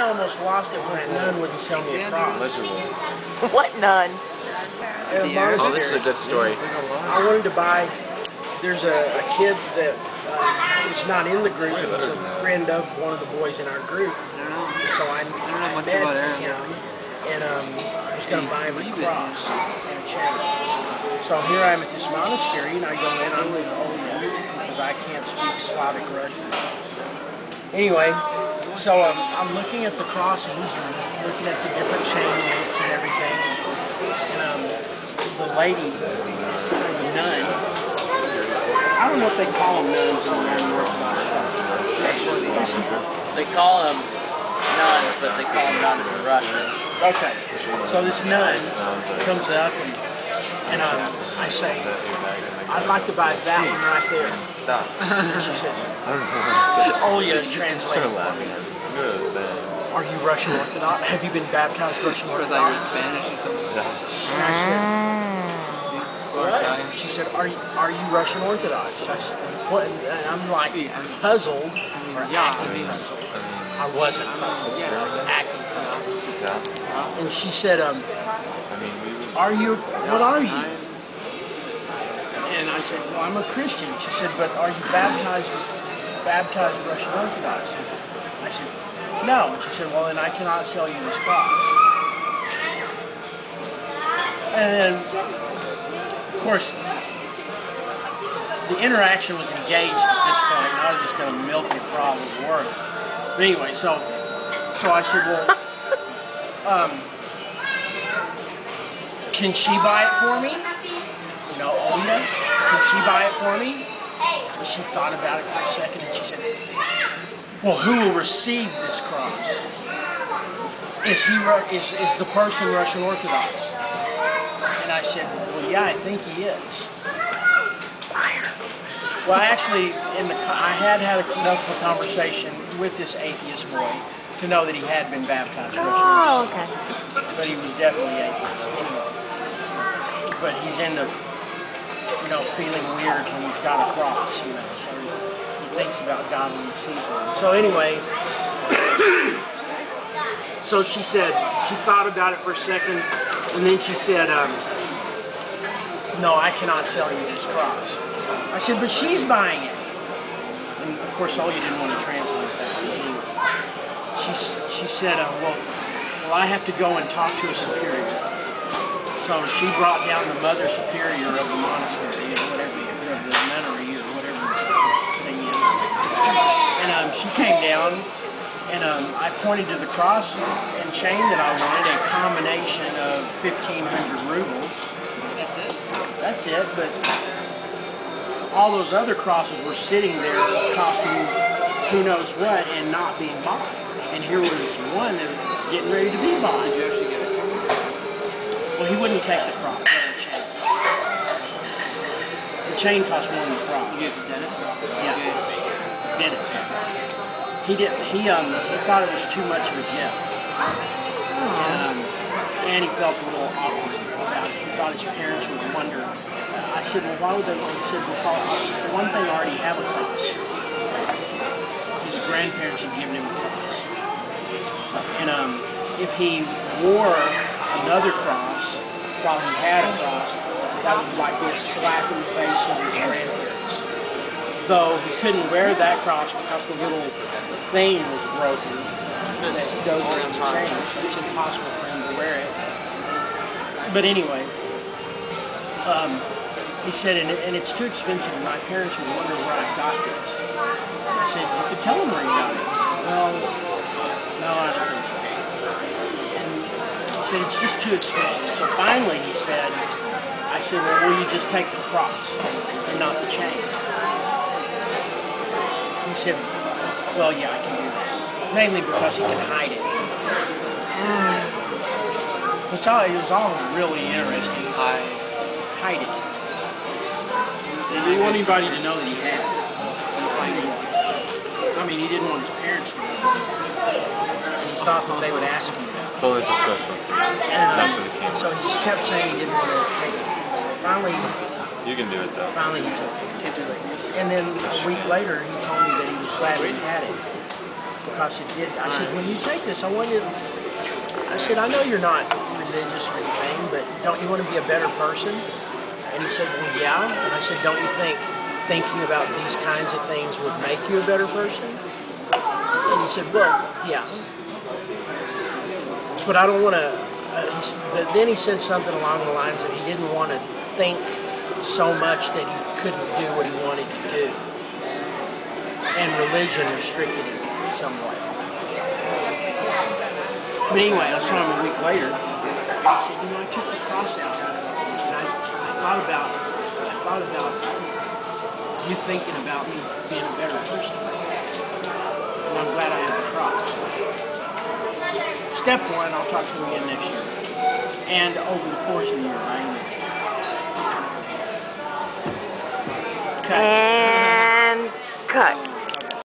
almost lost it when that nun wouldn't sell me a cross. What nun? Oh, this is a good story. I wanted to buy. There's a kid that is not in the group. He's a friend of one of the boys in our group. So I met him, and I was going to buy him a cross and a chain. So here I am at this monastery, and I go in. I'm with because I can't speak Slavic Russian. Anyway, so I'm looking at the crosses and looking at the different chain links and everything. And the lady, the nun, I don't know if they call them nuns in the Orthodox Church. They call them nuns, but they call them nuns in Russia. Okay, so this nun comes up and I say, I'd like to buy that one right there. And she says, oh yeah, translate it for me. Are you Russian Orthodox? Have you been baptized Russian Orthodox? Spanish or something. And I said, what? She said, are you Russian Orthodox? I said, what? And I'm like puzzled. Puzzled. I wasn't puzzled. I was acting puzzled. And she said, are you, what are you? And I said, well, I'm a Christian. She said, but are you baptized Russian Orthodox? And I said, no. And she said, well, then I cannot sell you this cross. And of course, the interaction was engaged at this point, and I was just going to milk it for all it was worth. But anyway, so I said, well, can she buy it for me? You know, oh yeah, can she buy it for me? And she thought about it for a second, and she said, well, who will receive this cross? Is the person Russian Orthodox? And I said, well, yeah, I think he is. Well, actually, I had enough of a conversation with this atheist boy to know that he had been baptized Russian Orthodox. Oh, okay. But he was definitely atheist anyway. But he's into, feeling weird when he's got a cross, so he thinks about God when he sees him. So anyway, so she said, she thought about it for a second, and then she said, no, I cannot sell you this cross. I said, but she's buying it. And of course, all you didn't want to translate that. Anyway, she said, well, I have to go and talk to a superior. So she brought down the mother superior of the monastery, or whatever, of the nunnery, or whatever the thing is. And she came down, and I pointed to the cross and chain that I wanted, a combination of 1,500 rubles. That's it? That's it, but all those other crosses were sitting there costing who knows what and not being bought. And here was one that was getting ready to be bought. Did you actually get it? Well, he wouldn't take the cross, the chain. The chain cost more than the cross. You get the dentist? Yeah. Dentist. He thought it was too much of a gift. And he felt a little awkward about it. He thought his parents would wonder. I said, well, why would they? He said, well, for one thing, I already have a cross. His grandparents had given him a cross. And if he wore another cross while he had a cross, that would like be a slap in the face of his grandparents. Though he couldn't wear that cross because the little thing was broken that goes around the chain, so it's impossible for him to wear it. But anyway, he said, and it's too expensive, and my parents would wonder where I got this. I said, you could tell them where you got it. He said, well, no, I don't think so. He said, it's just too expensive. So finally he said, I said, well, will you just take the cross and not the chain? He said, well, yeah, I can do that. Mainly because he can hide it. Which it was all really interesting. Hide it. He didn't want anybody to know that he had it. I mean, he didn't want his parents to know. And he thought that they would ask him about it. Totally discretion. So he just kept saying he didn't want to take it. So finally, you can do it though. Finally he took it. And then a week later, he told me that he was glad he had it. because it did. I said, when you take this, I said, I know you're not religious or anything, but don't you want to be a better person? And he said, well, yeah. And I said, don't you think thinking about these kinds of things would make you a better person? And he said, well, yeah. But I don't want to, but then he said something along the lines of he didn't want to think so much that he couldn't do what he wanted to do. And religion restricted him in some way. But anyway, I saw him a week later, and he said, you know, I took the cross out, and I thought about you thinking about me being a better person. And I'm glad I have the cross. So, step one, I'll talk to him again next year. And over the course of the year, right? And cut.